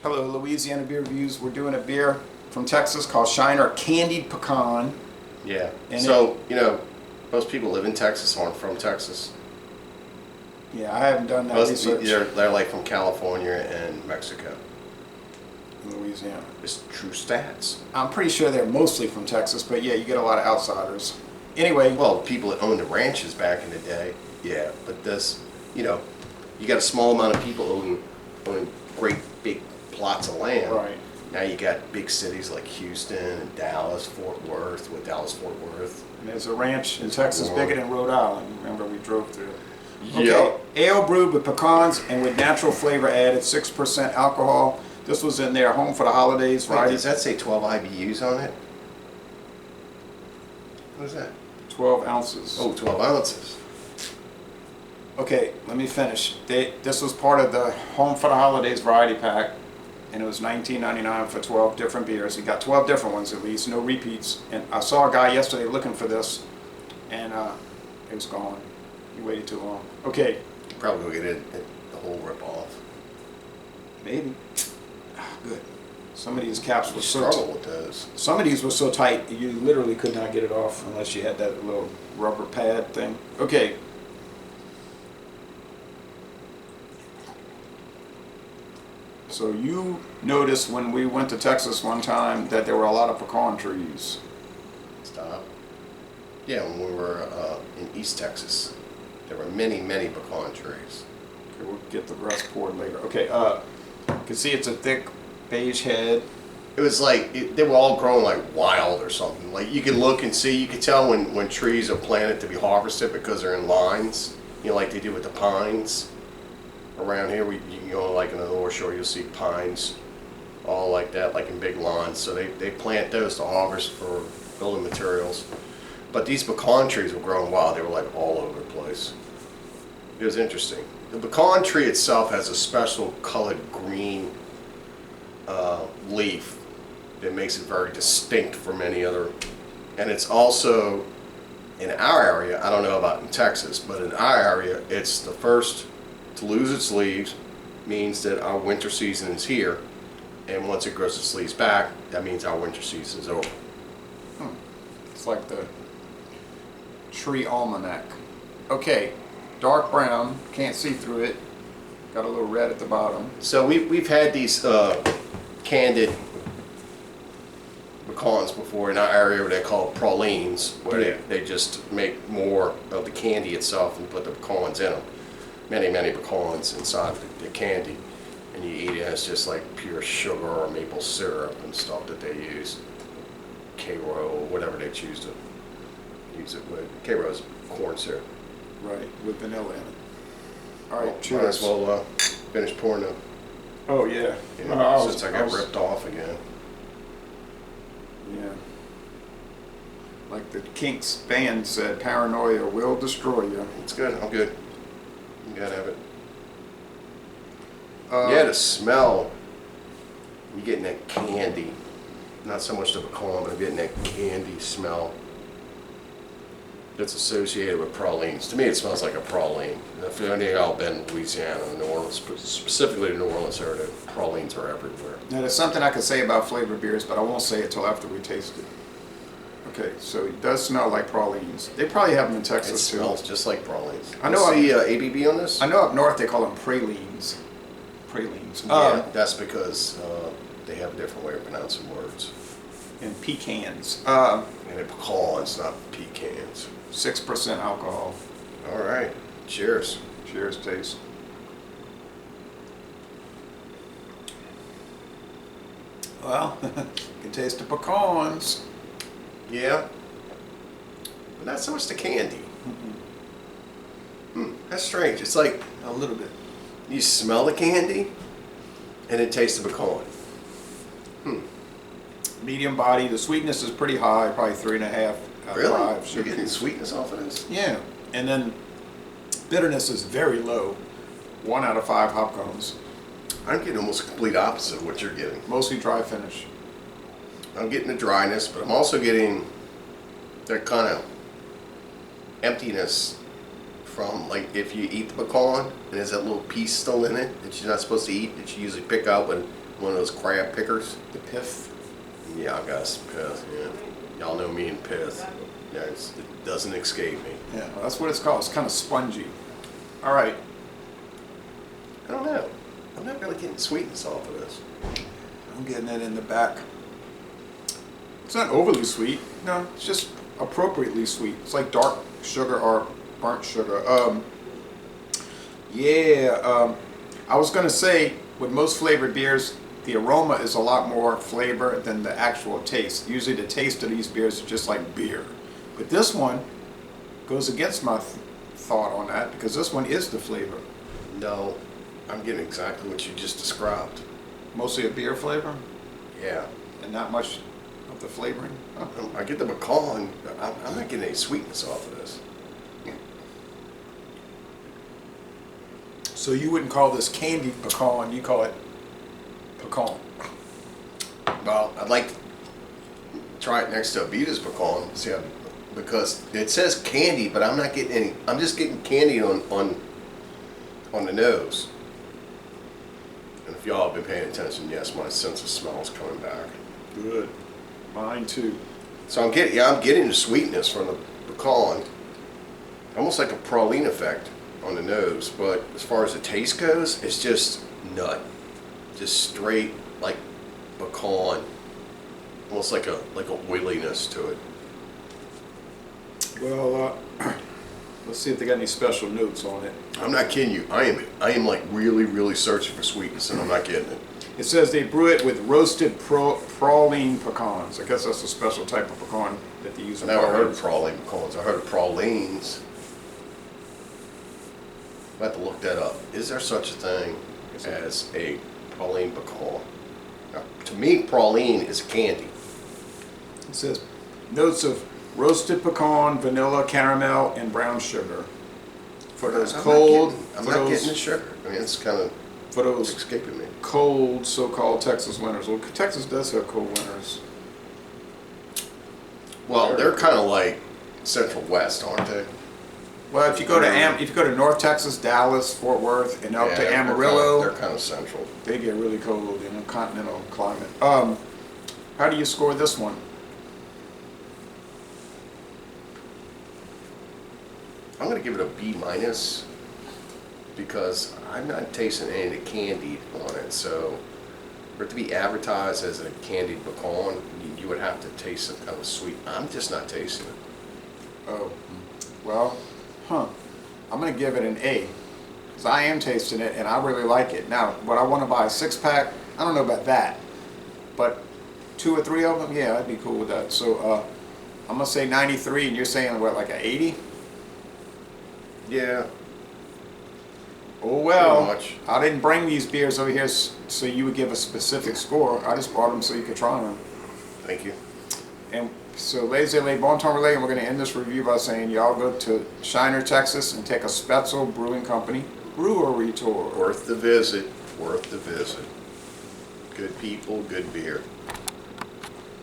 Hello, Louisiana Beer Reviews. We're doing a beer from Texas called Shiner Candied Pecan. Yeah. And So, most people live in Texas aren't from Texas. Yeah, I haven't done that Most research. they're like from California and Mexico. In Louisiana. It's true stats. I'm pretty sure they're mostly from Texas, but yeah, you get a lot of outsiders. Anyway, Well, people that owned the ranches back in the day, yeah. But you got a small amount of people owning great big plots of land. right. Now you got big cities like Houston and Dallas, Fort Worth, Fort Worth. And there's a ranch in Texas bigger than Rhode Island. Remember, we drove through it. Okay. Yep. Ale brewed with pecans and with natural flavor added, 6% alcohol. This was in their Home for the Holidays Wait, variety. does that say 12 IBUs on it? What is that? 12 ounces. Oh, 12 ounces. Okay, let me finish. This was part of the Home for the Holidays variety pack, and it was $19.99 for 12 different beers. You got 12 different ones at least, no repeats. And I saw a guy yesterday looking for this, and it was gone. He waited too long. Okay, Probably go get the whole rip off. maybe. Good. Some of these caps were We so struggle with those. some of these were so tight you literally could not get it off unless you had that little rubber pad thing. Okay. So you noticed when we went to Texas one time that there were a lot of pecan trees. Stop. Yeah, when we were in East Texas, there were many, many pecan trees. Okay, we'll get the rest poured later. Okay, you can see it's a thick beige head. It was like, they were all growing like wild or something. Like you can look and see, you can tell when trees are planted to be harvested because they're in lines, like they do with the pines. Around here, you can go like in the North Shore, you'll see pines all like that, like in big lawns. So they plant those to harvest for building materials. But these pecan trees were growing wild. They were like all over the place. It was interesting. The pecan tree itself has a special colored green leaf that makes it very distinct from any other. And it's also, in our area, I don't know about in Texas, but in our area, it's the first to lose its leaves, means that our winter season is here, and once it grows its leaves back, that means our winter season is over. It's like the tree almanac. Okay, dark brown, can't see through it. Got a little red at the bottom. So we've had these candied pecans before in our area, where they call it pralines, where Yeah. they just make more of the candy itself and put the pecans in them. Many, many pecans inside the candy, and you eat it, and it's just like pure sugar or maple syrup and stuff that they use. K-Row, whatever they choose to use it with. K-Row is corn syrup. Right, with vanilla in it. All right, Might cheers. as well finish pouring them, Oh yeah. since I got ripped off again. Yeah. Like the Kinks band said, paranoia will destroy you. It's good. I'm good. You gotta have it. Yeah, the smell. You're getting that candy. Not so much the pecan, but I'm getting that candy smell that's associated with pralines. To me, it smells like a praline. If any of y'all been in Louisiana, New Orleans, specifically the New Orleans area, pralines are everywhere. Now there's something I could say about flavored beers, but I won't say it till after we taste it. Okay, so it does smell like pralines. They probably have them in It Texas too. smells just like pralines. I know. See ABB on this? I know up north they call them pralines. Pralines. Yeah, that's because they have a different way of pronouncing words. And pecans. And they're pecans, not pecans. 6% alcohol. All right. Cheers. Cheers, taste. Well, you can taste the pecans. Yeah. But not so much the candy. That's strange. It's like A little bit. you smell the candy and it tastes the pecan. Medium body. The sweetness is pretty high, probably 3.5 out of Really? 5. You're getting sweetness off of this? Yeah, and then bitterness is very low. 1 out of 5 hop cones. I'm getting almost a complete opposite of what you're getting. Mostly dry finish. I'm getting the dryness, but I'm also getting that kind of emptiness from, like, if you eat the pecan and there's that little piece still in it that you're not supposed to eat, that you usually pick up one of those crab pickers. The pith. Yeah, I got some pith. Yeah, y'all know me and pith. Yeah, it doesn't escape me. Yeah, well, that's what it's called. It's kind of spongy. All right. I don't know. I'm not really getting sweetness off of this. I'm getting it in the back. It's not overly sweet. No, it's just appropriately sweet. It's like dark sugar or burnt sugar. I was gonna say with most flavored beers, the aroma is a lot more flavor than the actual taste. Usually the taste of these beers is just like beer. But this one goes against my thought on that because this one is the flavor. No, I'm getting exactly what you just described. Mostly a beer flavor Yeah. and not much of the flavoring. Oh. I get the pecan. I'm not getting any sweetness off of this. So you wouldn't call this candied pecan, you call it pecan. Well, I'd like to try it next to Abita's pecan. See how, because it says candy, but I'm not getting any. I'm just getting candy on the nose. And if y'all have been paying attention, yes, my sense of smell is coming back. Good. Mine too. So I'm getting the sweetness from the pecan, almost like a praline effect on the nose. But as far as the taste goes, it's just nut, just straight like pecan, almost like a oiliness to it. Well, let's see if they got any special notes on it. I'm not kidding you. I am like really searching for sweetness, and I'm not getting it. It says they brew it with roasted praline pecans. I guess that's a special type of pecan that they use I in never heard of praline. praline pecans. I heard of pralines. I have to look that up. Is there such a thing as a praline pecan? Now, to me, praline is candy. It says notes of roasted pecan, vanilla, caramel, and brown sugar. For those cold, I'm not getting the sugar. I mean, it's kind of for those escaping me. cold, so-called Texas winters. Well, Texas does have cold winters. Well, they're kind of like Central West, aren't they? Well, if you go to North Texas, Dallas, Fort Worth, and up to they're Amarillo, kind of central. they get really cold in a continental climate. How do you score this one? I'm going to give it a B minus because I'm not tasting any of the candied on it. So for it to be advertised as a candied pecan, you would have to taste some kind of sweet. I'm just not tasting it. Oh, well, I'm going to give it an A because I am tasting it and I really like it. Now, would I want to buy a 6-pack? I don't know about that, but 2 or 3 of them, yeah, I'd be cool with that. So I'm going to say 93 and you're saying what, like an 80? Yeah. Oh well, Pretty much. I didn't bring these beers over here so you would give a specific score. I just brought them so you could try them. Thank you. And so, ladies and bon temps relay, and we're going to end this review by saying y'all go to Shiner, Texas, and take a Spetzel Brewing Company brewery tour. Worth the visit. Worth the visit. Good people, good beer.